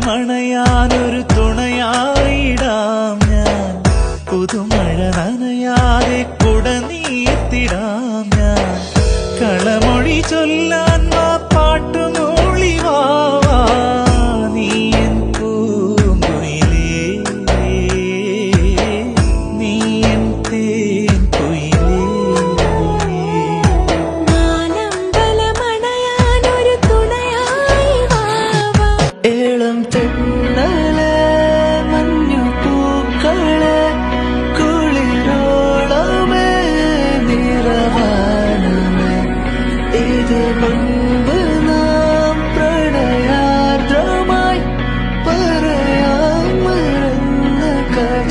അമ്പലമണയാനൊരു തുണയായിടാം ഞാൻ. പുതുമഴ നനയാതെ കുട നീർത്തിടാം ഞാൻ. കളമൊഴി ചൊല്ലാൻ വാ പാട്ടുമൂളി വാ നീ എൻ പൂങ്കുയിലേ, നീ എൻ തേൻ കുയിലേ. നാലമ്പലമണയാനൊരു തുണയായി വാവാ. ഏളം തെന്നലെ മഞ്ഞു പൂക്കളെ